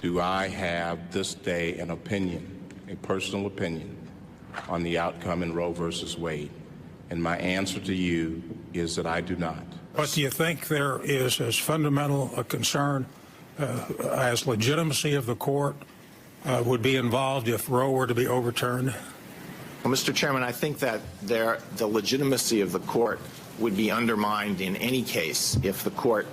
do I have this day an opinion, a personal opinion, on the outcome in Roe versus Wade? And my answer to you is that I do not. But do you think there is as fundamental a concern as legitimacy of the court would be involved if Roe were to be overturned? Well, Mr. Chairman, I think that the legitimacy of the court would be undermined in any case if the court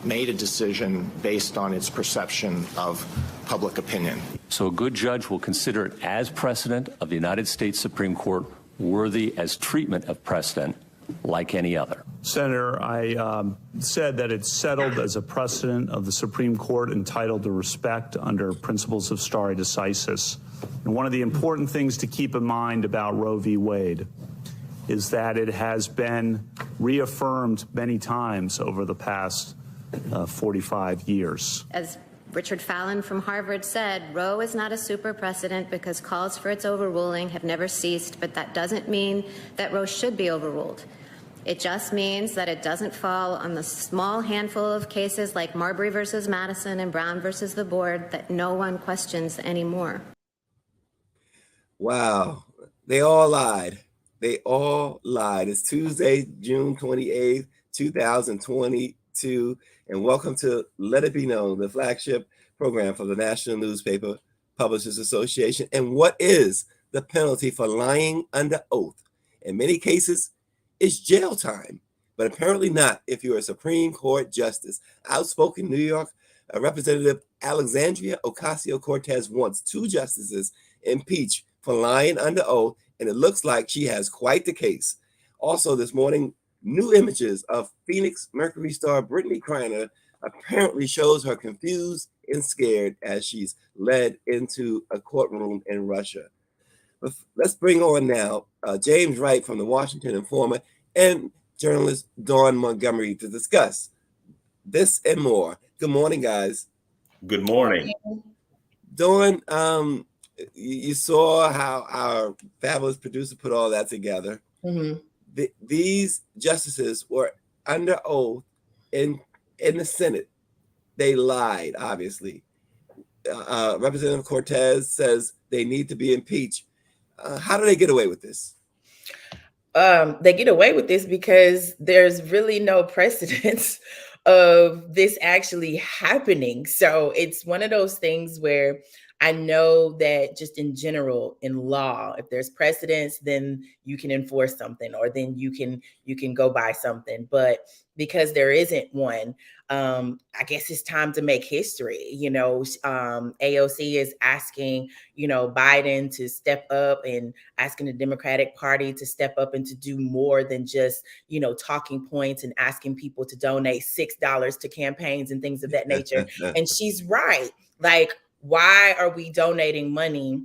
made a decision based on its perception of public opinion. So a good judge will consider it as precedent of the United States Supreme Court, worthy as treatment of precedent like any other. Senator, I said that it's settled as a precedent of the Supreme Court entitled to respect under principles of stare decisis. And one of the important things to keep in mind about Roe v. Wade is that it has been reaffirmed many times over the past 45 years. As Richard Fallon from Harvard said, Roe is not a super precedent because calls for its overruling have never ceased, but that doesn't mean that Roe should be overruled. It just means that it doesn't fall on the small handful of cases like Marbury versus Madison and Brown versus the board that no one questions anymore. Wow, they all lied. They all lied. It's Tuesday, June 28th, 2022, and welcome to Let It Be Known, the flagship program for the National Newspaper Publishers Association. And what is the penalty for lying under oath? In many cases, it's jail time, but apparently not if you're a Supreme Court justice. Outspoken New York Representative Alexandria Ocasio-Cortez wants 2 justices impeached for lying under oath, and it looks like she has quite the case. Also this morning, new images of Phoenix Mercury star Brittney Griner apparently shows her confused and scared as she's led into a courtroom in Russia. Let's bring on now James Wright from the Washington Informer and journalist Dawn Montgomery to discuss this and more. Good morning, guys. Good morning. Dawn, you saw how our fabulous producer put all that together. Mm-hmm. These justices were under oath in the Senate. They lied, obviously. Representative Cortez says they need to be impeached. How do they get away with this? They get away with this because there's really no precedence of this actually happening. So it's one of those things where I know that just in general in law, if there's precedence, then you can enforce something, or then you can go by something. But because there isn't one, I guess it's time to make history. AOC is asking, Biden to step up and asking the Democratic Party to step up and to do more than just, talking points and asking people to donate $6 to campaigns and things of that nature. And she's right. Like, why are we donating money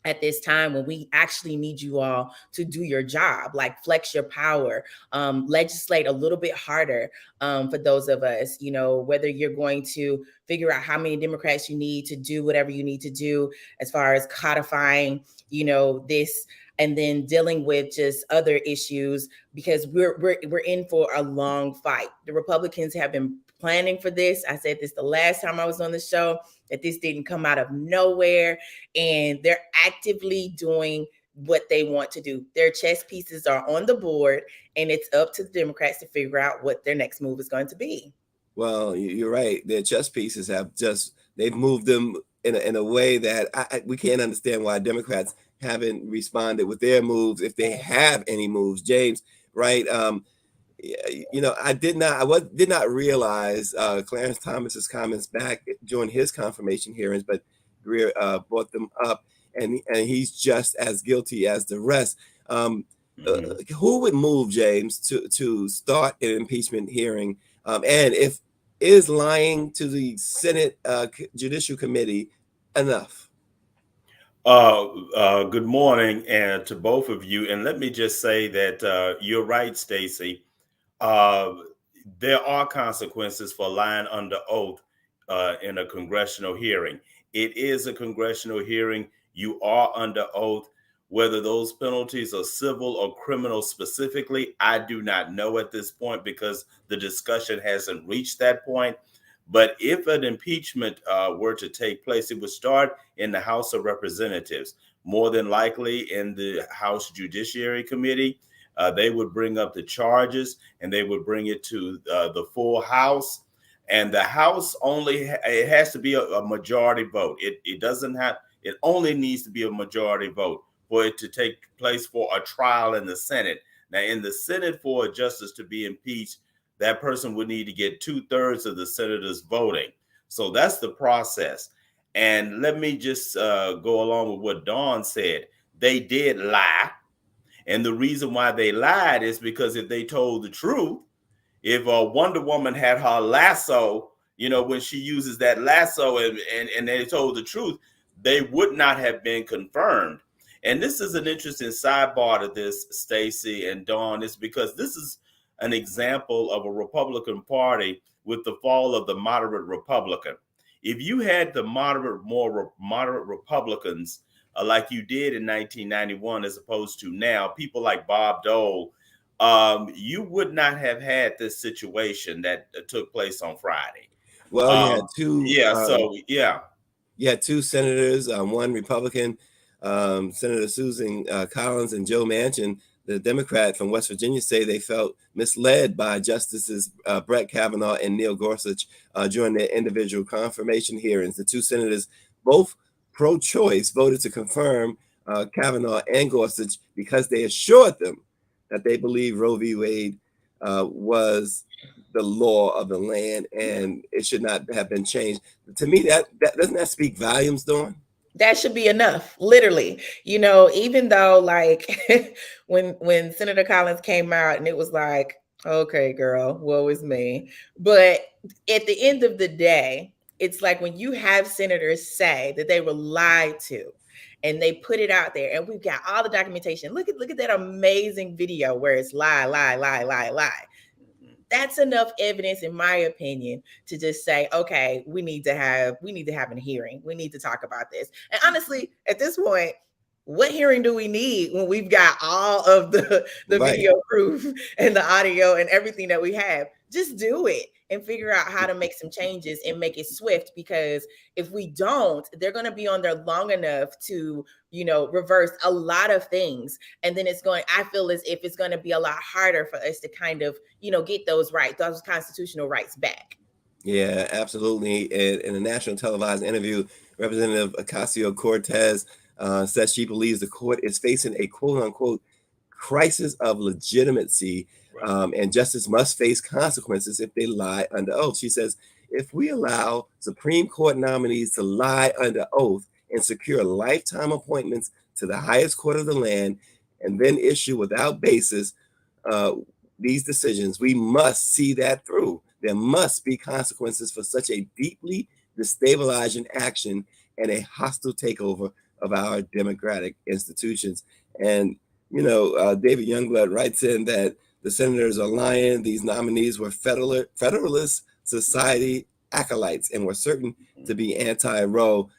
at this time when we actually need you all to do your job? Like, flex your power, legislate a little bit harder for those of us, whether you're going to figure out how many Democrats you need to do whatever you need to do as far as codifying, this, and then dealing with just other issues, because we're in for a long fight. The Republicans have been planning for this. I said this the last time I was on the show, that this didn't come out of nowhere, and they're actively doing what they want to do. Their chess pieces are on the board, and it's up to the Democrats to figure out what their next move is going to be. Well, you're right. Their chess pieces they've moved them in a way that we can't understand why Democrats haven't responded with their moves, if they have any moves. James, right? I did not realize Clarence Thomas's comments back during his confirmation hearings, but Greer brought them up, and he's just as guilty as the rest. Who would move, James, to start an impeachment hearing? And if is lying to the Senate Judicial Committee enough? Good morning, and to both of you. And let me just say that you're right, Stacey. There are consequences for lying under oath in a congressional hearing. It is a congressional hearing. You are under oath. Whether those penalties are civil or criminal specifically, I do not know at this point, because the discussion hasn't reached that point. But if an impeachment were to take place, it would start in the House of Representatives, more than likely in the House Judiciary Committee. They would bring up the charges and they would bring it to the full House. And the House it has to be a majority vote. It only needs to be a majority vote for it to take place for a trial in the Senate. Now, in the Senate, for a justice to be impeached, that person would need to get 2/3 of the senators voting. So that's the process. And let me just go along with what Dawn said. They did lie. And the reason why they lied is because if they told the truth, if a Wonder Woman had her lasso, when she uses that lasso and they told the truth, they would not have been confirmed. And this is an interesting sidebar to this, Stacey and Dawn, is because this is an example of a Republican Party with the fall of the moderate Republican. If you had the more moderate Republicans like you did in 1991, as opposed to now, people like Bob Dole, you would not have had this situation that took place on Friday. Well, you had two. You had two senators, one Republican, Senator Susan Collins and Joe Manchin, the Democrat from West Virginia, say they felt misled by Justices Brett Kavanaugh and Neil Gorsuch during their individual confirmation hearings. The two senators, both pro-choice, voted to confirm Kavanaugh and Gorsuch because they assured them that they believe Roe v. Wade was the law of the land and it should not have been changed. To me, that doesn't that speak volumes, Dawn? That should be enough, literally. Even though like when Senator Collins came out and it was like, okay, girl, woe is me. But at the end of the day, it's like when you have senators say that they were lied to and they put it out there and we've got all the documentation. Look at that amazing video where it's lie, lie, lie, lie, lie. That's enough evidence, in my opinion, to just say, okay, we need to have a hearing. We need to talk about this. And honestly, at this point, what hearing do we need when we've got all of the Right. video proof and the audio and everything that we have? Just do it and figure out how to make some changes and make it swift, because if we don't, they're going to be on there long enough to, reverse a lot of things. And then I feel as if it's going to be a lot harder for us to kind of, get those constitutional rights back. Yeah, absolutely. In a national televised interview, Representative Ocasio-Cortez says she believes the court is facing a quote unquote crisis of legitimacy. And justice must face consequences if they lie under oath. She says, if we allow Supreme Court nominees to lie under oath and secure lifetime appointments to the highest court of the land and then issue without basis these decisions, we must see that through. There must be consequences for such a deeply destabilizing action and a hostile takeover of our democratic institutions. And, David Youngblood writes in that the senators are lying. These nominees were Federalist Society acolytes and were certain to be anti-Roe.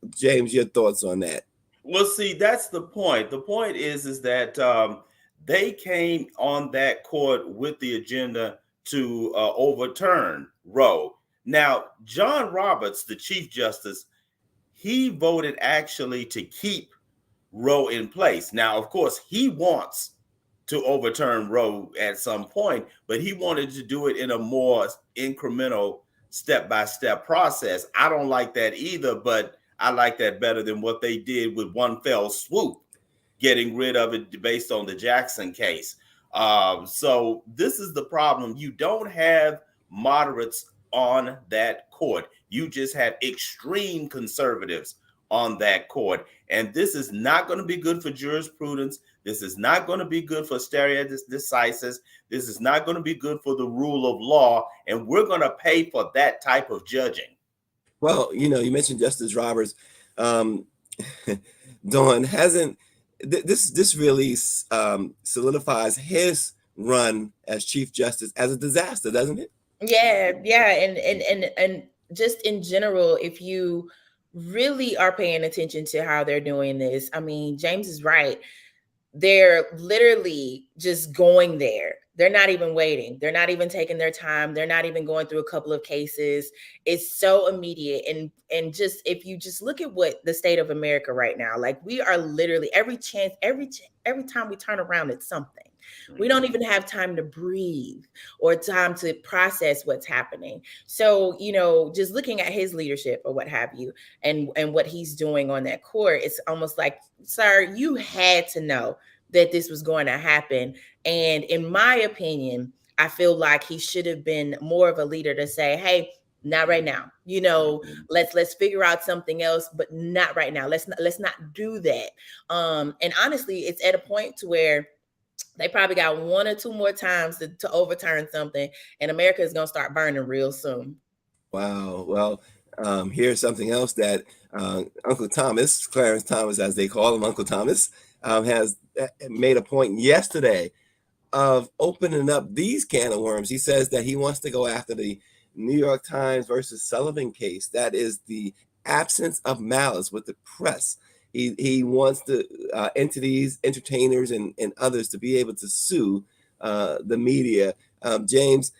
James, your thoughts on that? Well, see, that's the point. The point is that they came on that court with the agenda to overturn Roe. Now, John Roberts, the Chief Justice, he voted actually to keep Roe in place. Now, of course, he wants to overturn Roe at some point, but he wanted to do it in a more incremental, step-by-step process. I don't like that either, but I like that better than what they did with one fell swoop, getting rid of it based on the Jackson case. So this is the problem. You don't have moderates on that court. You just have extreme conservatives on that court. And this is not going to be good for jurisprudence. This is not going to be good for stare decisis. This is not going to be good for the rule of law. And we're going to pay for that type of judging. Well, you mentioned Justice Roberts. Dawn, hasn't this really solidifies his run as Chief Justice as a disaster, doesn't it? Yeah. And just in general, if you really are paying attention to how they're doing this, I mean, James is right. they're literally just going there. They're not even waiting. They're not even taking their time. They're not even going through a couple of cases. It's so immediate. And just, if you just look at what the state of America right now, like, we are literally every time we turn around, it's something. We don't even have time to breathe or time to process what's happening. So, just looking at his leadership or what have you, and what he's doing on that court, it's almost like, sir, you had to know that this was going to happen. And in my opinion, I feel like he should have been more of a leader to say, hey, not right now. Let's figure out something else, but not right now. Let's not do that. And honestly, it's at a point to where they probably got one or two more times to overturn something, and America is going to start burning real soon. Wow. Well, here's something else that Uncle Thomas, Clarence Thomas, as they call him, Uncle Thomas, has made a point yesterday of opening up these can of worms. He says that he wants to go after the New York Times versus Sullivan case. That is the absence of malice with the press. He wants the entities, entertainers, and others to be able to sue the media. James,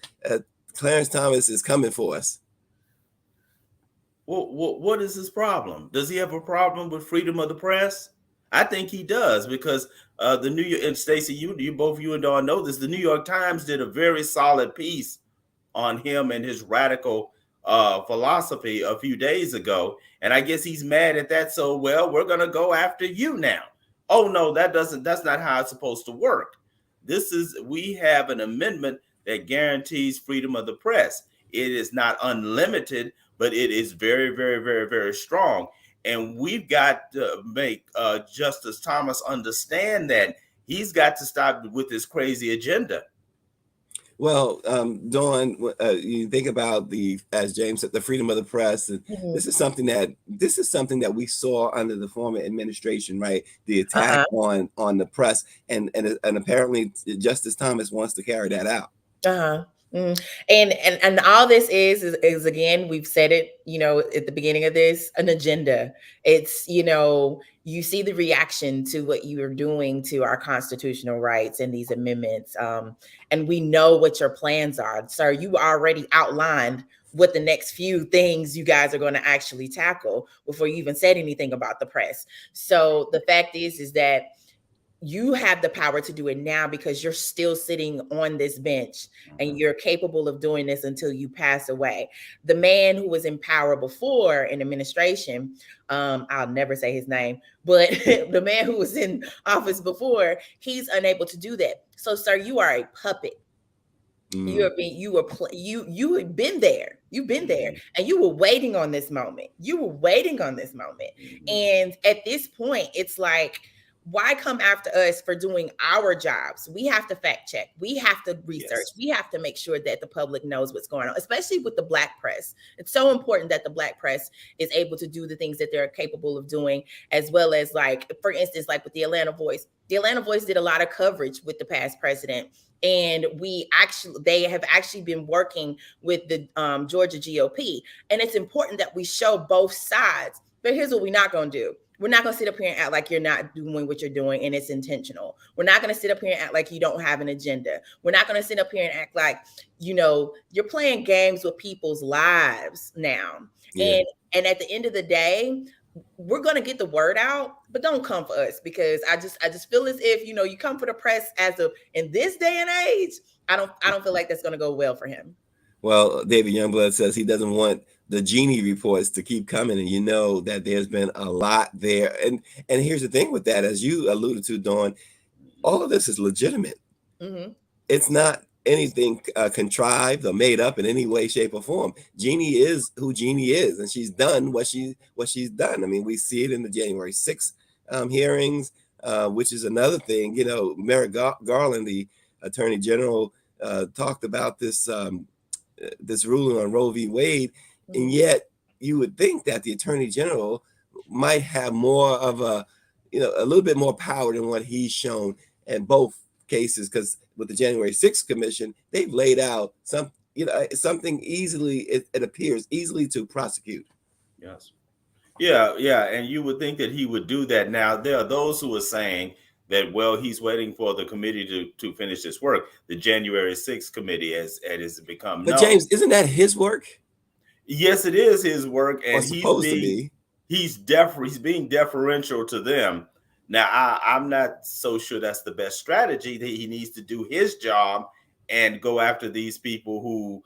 Clarence Thomas is coming for us. Well, what is his problem? Does he have a problem with freedom of the press? I think he does, because the New York, and Stacey, you both, you and Dawn know this, the New York Times did a very solid piece on him and his radical philosophy a few days ago. And I guess he's mad at that. So, well, we're going to go after you now. Oh, no, that's not how it's supposed to work. We have an amendment that guarantees freedom of the press. It is not unlimited, but it is very, very, very, very strong. And we've got to make Justice Thomas understand that he's got to stop with this crazy agenda. Well, Dawn, you think about as James said, the freedom of the press, and this is something that we saw under the former administration, right? The attack on the press, and apparently Justice Thomas wants to carry that out. And all this is again, we've said it, at the beginning of this, an agenda. It's, you see the reaction to what you are doing to our constitutional rights and these amendments. And we know what your plans are. Sir, you already outlined what the next few things you guys are going to actually tackle before you even said anything about the press. So the fact is that you have the power to do it now because you're still sitting on this bench and you're capable of doing this until you pass away. The man who was in power before in administration, I'll never say his name, but the man who was in office before, he's unable to do that. So, sir, you are a puppet. You have been there. You've been there, and you were waiting on this moment. And at this point, it's like, why come after us for doing our jobs? We have to fact check. We have to research. Yes. We have to make sure that the public knows what's going on, especially with the Black press. It's so important that the Black press is able to do the things that they're capable of doing, as well as, like, for instance, like with the Atlanta Voice. The Atlanta Voice did a lot of coverage with the past president. And they have actually been working with the Georgia GOP. And it's important that we show both sides. But here's what we're not going to do. We're not going to sit up here and act like you're not doing what you're doing and it's intentional. We're not going to sit up here and act like you don't have an agenda. We're not going to sit up here and act like, you're playing games with people's lives now. Yeah. And at the end of the day, we're going to get the word out, but don't come for us, because I just feel as if, you come for the press in this day and age. I don't feel like that's going to go well for him. Well, David Youngblood says he doesn't want the Genie reports to keep coming, and that there's been a lot there. And here's the thing with that, as you alluded to, Dawn, all of this is legitimate. Mm-hmm. It's not anything contrived or made up in any way, shape, or form. Genie is who Genie is, and she's done what she's done. I mean, we see it in the January 6th hearings, which is another thing. Merrick Garland, the Attorney General, talked about this ruling on Roe v. Wade. And yet you would think that the Attorney General might have more of a little bit more power than what he's shown in both cases, because with the January 6th Commission, they've laid out something easily, it appears easily to prosecute. Yes. Yeah. And you would think that he would do that. Now, there are those who are saying that, well, he's waiting for the committee to finish its work, the January 6th committee, as it has become But known. James, isn't that his work? Yes, it is his work, Or and supposed to be. he's being deferential to them. Now, I'm not so sure that's the best strategy. That he needs to do his job and go after these people who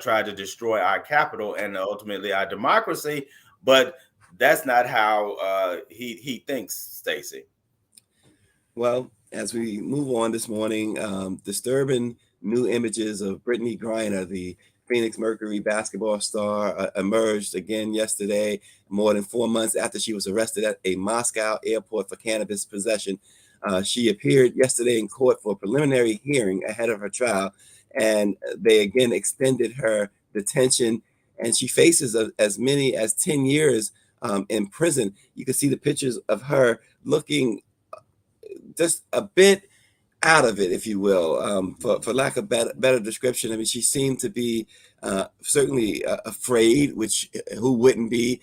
try to destroy our capital and ultimately our democracy. But that's not how he thinks, Stacey. Well, as we move on this morning, disturbing new images of Brittney Griner, the Phoenix Mercury basketball star, emerged again yesterday, more than 4 months after she was arrested at a Moscow airport for cannabis possession. She appeared yesterday in court for a preliminary hearing ahead of her trial, and they again extended her detention, and she faces as many as 10 years in prison. You can see the pictures of her looking just a bit out of it, if you will, for lack of better description. I mean, she seemed to be certainly afraid, which who wouldn't be?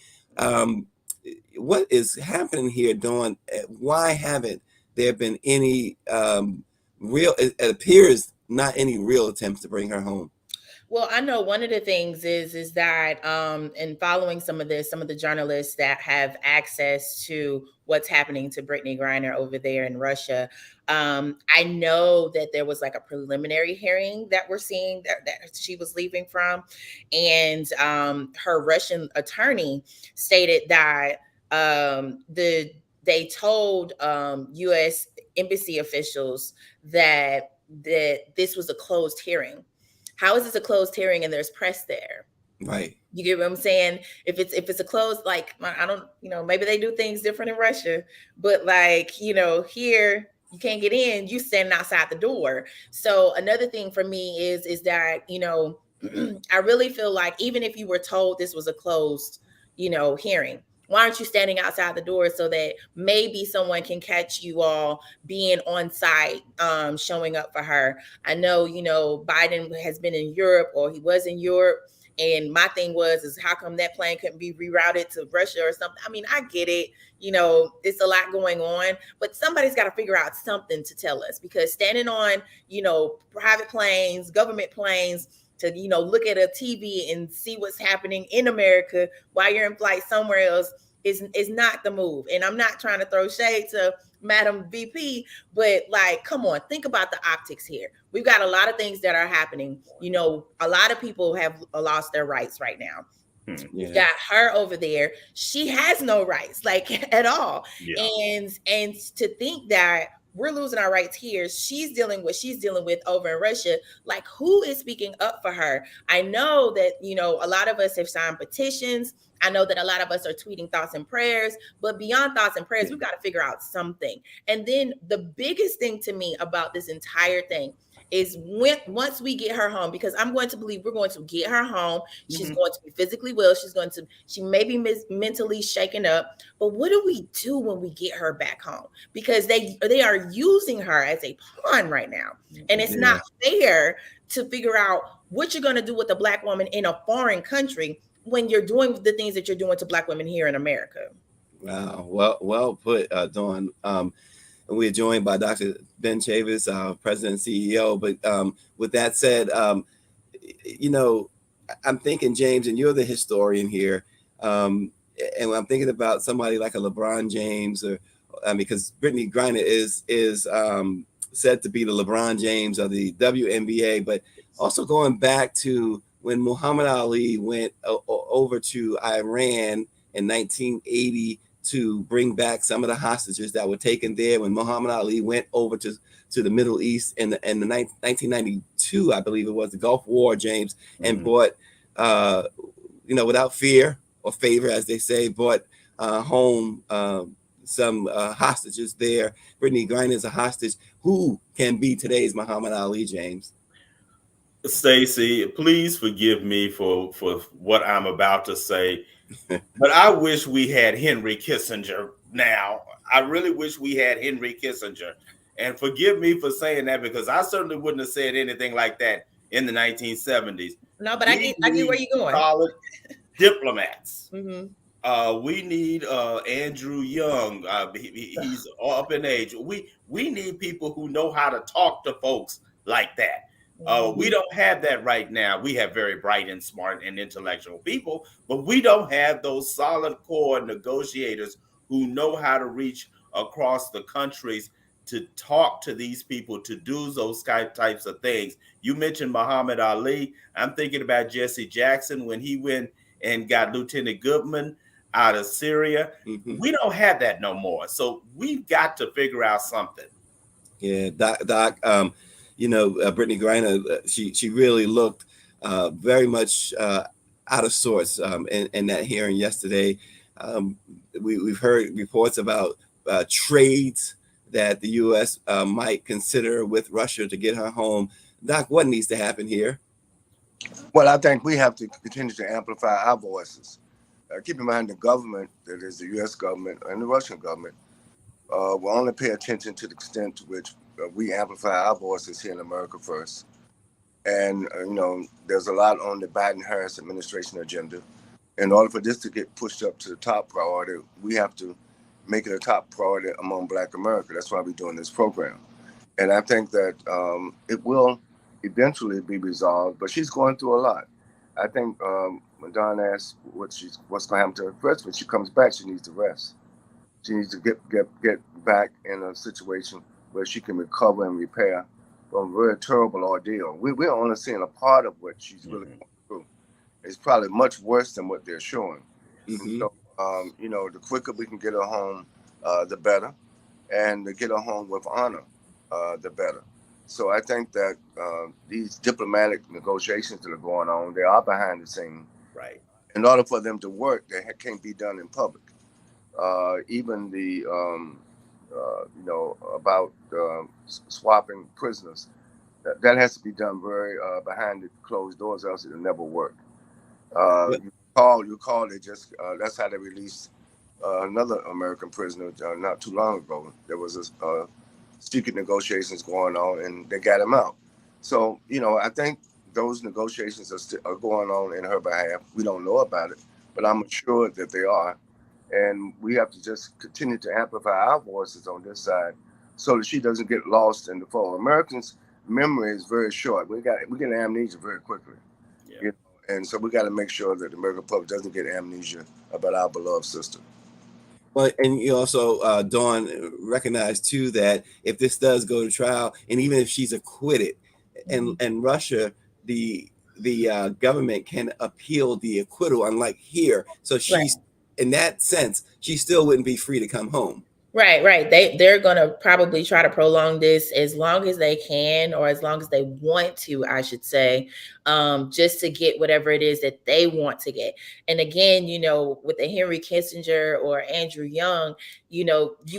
What is happening here, Dawn? Why haven't there been any real, it appears not any real attempts to bring her home? Well, I know one of the things is that in following some of the journalists that have access to what's happening to Brittney Griner over there in Russia, I know that there was like a preliminary hearing that we're seeing that she was leaving from, and her Russian attorney stated that they told U.S. embassy officials that this was a closed hearing. How is this a closed hearing and there's press there? Right. You get what I'm saying? If it's a closed, like, I don't, maybe they do things different in Russia, but like, here you can't get in, you standing outside the door. So another thing for me is that, I really feel like even if you were told this was a closed, hearing, why aren't you standing outside the door so that maybe someone can catch you all being on site, showing up for her? I know, Biden has been in Europe, or he was in Europe. And my thing is how come that plane couldn't be rerouted to Russia or something? I mean, I get it. It's a lot going on, but somebody's got to figure out something to tell us, because standing on, private planes, government planes, to look at a TV and see what's happening in America while you're in flight somewhere else is not the move. And I'm not trying to throw shade to Madam VP, but like, come on, think about the optics here. We've got a lot of things that are happening. A lot of people have lost their rights right now. Yeah. You've got her over there. She has no rights, like, at all. Yeah. And to think that we're losing our rights here, she's dealing with over in Russia. Like, who is speaking up for her? I know that, a lot of us have signed petitions. I know that a lot of us are tweeting thoughts and prayers, but beyond thoughts and prayers, we've got to figure out something. And then the biggest thing to me about this entire thing is once we get her home, because I'm going to believe we're going to get her home. She's going to be physically well. She may be mentally shaken up, but what do we do when we get her back home? Because they are using her as a pawn right now. And it's not fair to figure out what you're going to do with a Black woman in a foreign country when you're doing the things that you're doing to Black women here in America. Wow. Well put, Dawn. We're joined by Dr. Ben Chavis, President and CEO. But with that said, I'm thinking, James, and you're the historian here, and I'm thinking about somebody like a LeBron James, because Brittney Griner is said to be the LeBron James of the WNBA, but also going back to when Muhammad Ali went over to Iran in 1980 to bring back some of the hostages that were taken there. When Muhammad Ali went over to the Middle East in the 1992, I believe it was, the Gulf War, James, and brought, without fear or favor, as they say, brought home some hostages there. Brittney Griner is a hostage. Who can be today's Muhammad Ali, James? Stacey, please forgive me for what I'm about to say, but I wish we had Henry Kissinger now. I really wish we had Henry Kissinger. And forgive me for saying that, because I certainly wouldn't have said anything like that in the 1970s. No, but I get where you're going. Solid diplomats. We need Andrew Young. He's up in age. We need people who know how to talk to folks like that. We don't have that right now. We have very bright and smart and intellectual people, but we don't have those solid core negotiators who know how to reach across the countries to talk to these people, to do those types of things. You mentioned Muhammad Ali. I'm thinking about Jesse Jackson when he went and got Lieutenant Goodman out of Syria. We don't have that no more. So we've got to figure out something. Yeah, Doc, Brittney Griner, she really looked very much out of sorts in that hearing yesterday. We've heard reports about trades that the U.S. Might consider with Russia to get her home. Doc, what needs to happen here? Well, I think we have to continue to amplify our voices. Keep in mind the government, that is the U.S. government and the Russian government, will only pay attention to the extent to which we amplify our voices here in America first. And, there's a lot on the Biden-Harris administration agenda. In order for this to get pushed up to the top priority, we have to make it a top priority among Black America. That's why we're doing this program. And I think that it will eventually be resolved, but she's going through a lot. I think when Don asked what's going to happen to her first, when she comes back, she needs to rest. She needs to get back in a situation where she can recover and repair from a very terrible ordeal. We're only seeing a part of what she's really going through. It's probably much worse than what they're showing. So, the quicker we can get her home, the better. And to get her home with honor, the better. So I think that these diplomatic negotiations that are going on, they are behind the scenes. Right. In order for them to work, they can't be done in public. Even the, about swapping prisoners, that has to be done very behind the closed doors, else it'll never work. You call it just, that's how they released another American prisoner not too long ago. There was a secret negotiations going on, and they got him out. So, I think those negotiations are going on in her behalf. We don't know about it, but I'm assured that they are. And we have to just continue to amplify our voices on this side so that she doesn't get lost in the fold. Americans' memory is very short. We get amnesia very quickly. Yeah. And so we got to make sure that the American public doesn't get amnesia about our beloved sister. Well, and you also, Dawn, recognize too that if this does go to trial, and even if she's acquitted, and Russia, the government can appeal the acquittal, unlike here. So she's, in that sense, she still wouldn't be free to come home. Right. They're going to probably try to prolong this as long as they can, or as long as they want to, I should say, just to get whatever it is that they want to get. And again, with a Henry Kissinger or Andrew Young, you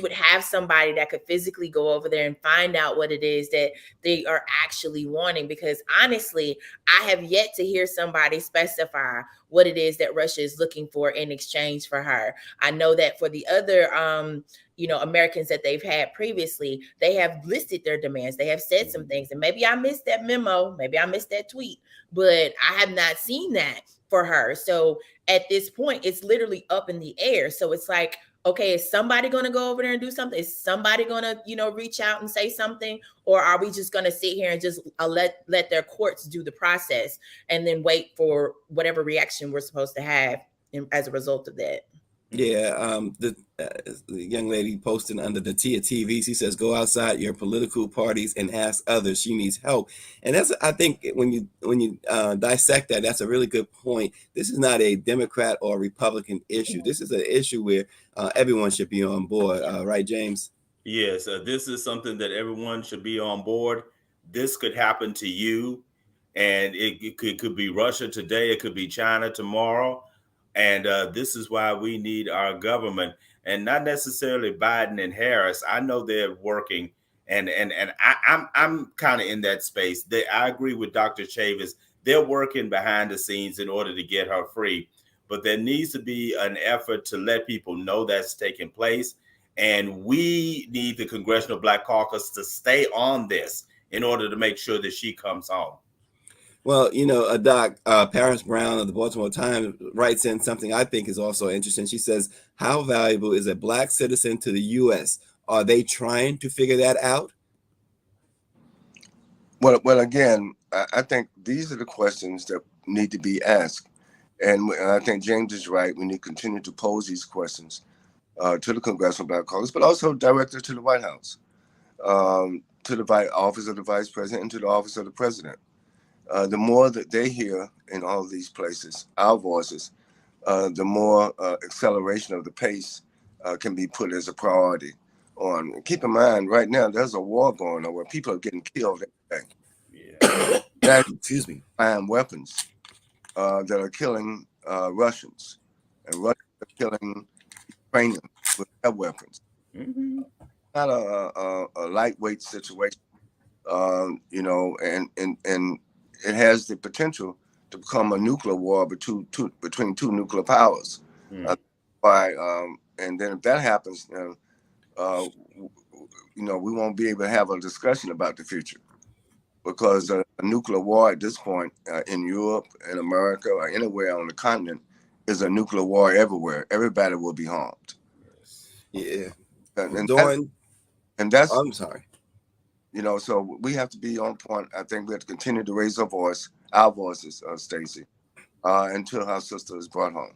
would have somebody that could physically go over there and find out what it is that they are actually wanting. Because honestly, I have yet to hear somebody specify what it is that Russia is looking for in exchange for her. I know that for the other, Americans that they've had previously, they have listed their demands. They have said some things, and maybe I missed that memo, maybe I missed that tweet, but I have not seen that for her. So at this point, it's literally up in the air. So it's like, okay, is somebody going to go over there and do something? Is somebody going to, reach out and say something? Or are we just going to sit here and just let their courts do the process and then wait for whatever reaction we're supposed to have as a result of that? Yeah, the young lady posting under the Tia TV, she says, go outside your political parties and ask others. She needs help. And that's, I think, when you dissect that, that's a really good point. This is not a Democrat or Republican issue. This is an issue where everyone should be on board. Right, James? Yes, this is something that everyone should be on board. This could happen to you, and it could be Russia today. It could be China tomorrow. And this is why we need our government, and not necessarily Biden and Harris. I know they're working, and I'm kind of in that space. I agree with Dr. Chavis. They're working behind the scenes in order to get her free. But there needs to be an effort to let people know that's taking place. And we need the Congressional Black Caucus to stay on this in order to make sure that she comes home. Well, Doc, Paris Brown of the Baltimore Times writes in something I think is also interesting. She says, how valuable is a Black citizen to the U.S.? Are they trying to figure that out? Well, again, I think these are the questions that need to be asked. And I think James is right. We need to continue to pose these questions to the Congressional Black Caucus, but also directly to the White House, to the office of the Vice President, and to the office of the President. The more that they hear in all of these places, our voices, the more acceleration of the pace can be put as a priority on. Keep in mind, right now, there's a war going on where people are getting killed every day. Yeah. Excuse me. Find weapons that are killing Russians, and Russians are killing Ukrainians with their weapons. Mm-hmm. Not a lightweight situation, and it has the potential to become a nuclear war between two nuclear powers. And then if that happens, we won't be able to have a discussion about the future, because a nuclear war at this point in Europe, in America, or anywhere on the continent is a nuclear war everywhere. Everybody will be harmed. Yeah. And that's I'm sorry. So we have to be on point. I think we have to continue to raise our voices, Stacey, until our sister is brought home.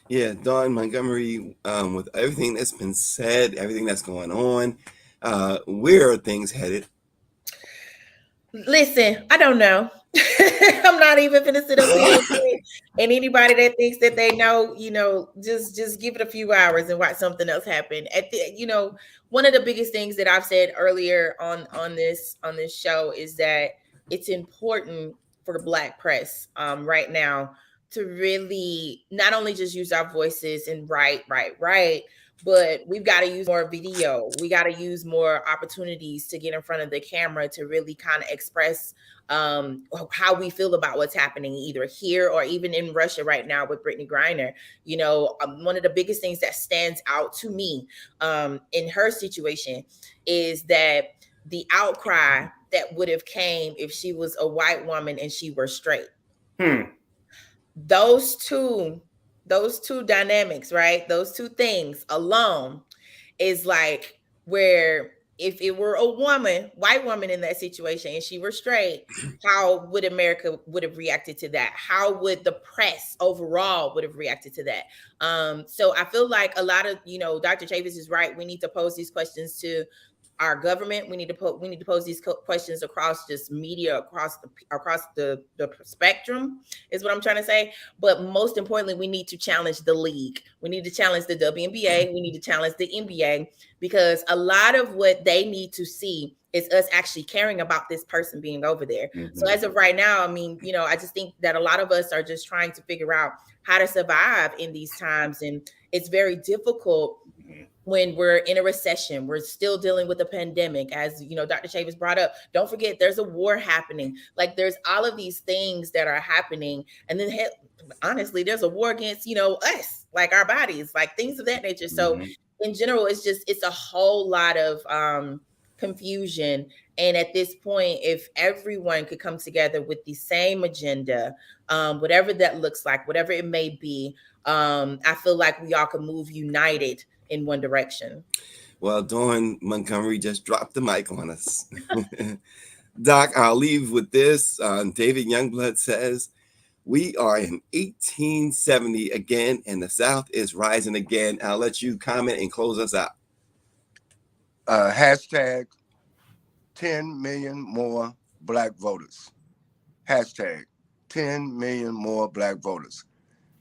Yeah, Dawn Montgomery, with everything that's been said, everything that's going on, where are things headed? Listen, I don't know. I'm not even gonna sit up here and anybody that thinks that they know, just give it a few hours and watch something else happen. One of the biggest things that I've said earlier on this show is that it's important for the Black press right now to really not only just use our voices and write, but we've got to use more video. We got to use more opportunities to get in front of the camera to really kind of express how we feel about what's happening either here or even in Russia right now with Brittney Griner. One of the biggest things that stands out to me in her situation is that the outcry that would have came if she was a white woman and she were straight. Those two dynamics, right? Those two things alone is like where if it were a white woman in that situation and she were straight, how would America would have reacted to that? How would the press overall would have reacted to that? So I feel like a lot of, Dr. Chavis is right. We need to pose these questions to our government. We need to pose these questions across just media, across the spectrum is what I'm trying to say. But most importantly, we need to challenge the league. We need to challenge the WNBA. We need to challenge the NBA, because a lot of what they need to see is us actually caring about this person being over there. Mm-hmm. So as of right now, I just think that a lot of us are just trying to figure out how to survive in these times. And it's very difficult when we're in a recession. We're still dealing with a pandemic, as Dr. Chavis brought up. Don't forget, there's a war happening. Like, there's all of these things that are happening, and then honestly, there's a war against us, like our bodies, like things of that nature. So in general, it's a whole lot of confusion. And at this point, if everyone could come together with the same agenda, whatever that looks like, whatever it may be, I feel like we all can move united in one direction. Well, Dawn Montgomery just dropped the mic on us. Doc, I'll leave with this. David Youngblood says, we are in 1870 again, and the South is rising again. I'll let you comment and close us out. Hashtag 10 million more Black voters. Hashtag 10 million more Black voters.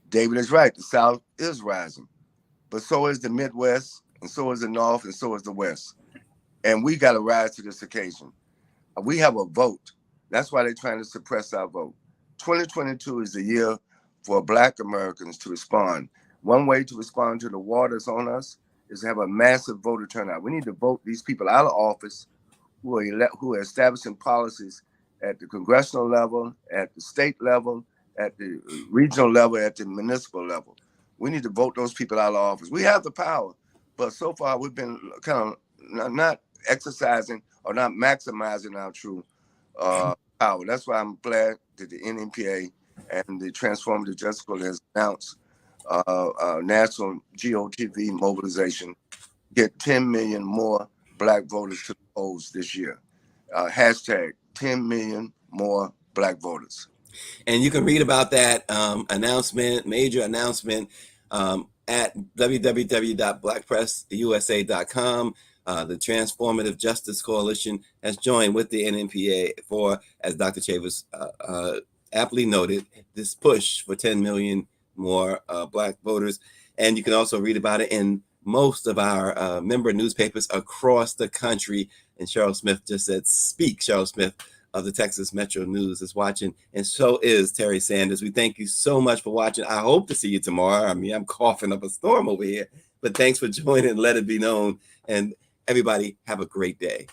David is right. The South is rising. But so is the Midwest, and so is the North, and so is the West. And we got to rise to this occasion. We have a vote. That's why they're trying to suppress our vote. 2022 is the year for Black Americans to respond. One way to respond to the war that's on us is to have a massive voter turnout. We need to vote these people out of office who are establishing policies at the congressional level, at the state level, at the regional level, at the municipal level. We need to vote those people out of office. We have the power, but so far we've been kind of not exercising or not maximizing our true power. That's why I'm glad that the NMPA and the Transformative Justice Coalition has announced national GOTV mobilization, get 10 million more Black voters to the polls this year. Hashtag 10 million more Black voters. And you can read about that major announcement at www.blackpressusa.com. The Transformative Justice Coalition has joined with the NMPA for, as Dr. Chavez aptly noted, this push for 10 million more Black voters. And you can also read about it in most of our member newspapers across the country. And Cheryl Smith just said, speak. Cheryl Smith of the Texas Metro News is watching, and so is Terry Sanders. We thank you so much for watching. I hope to see you tomorrow. I mean, I'm coughing up a storm over here, but thanks for joining. Let it be known. And everybody have a great day.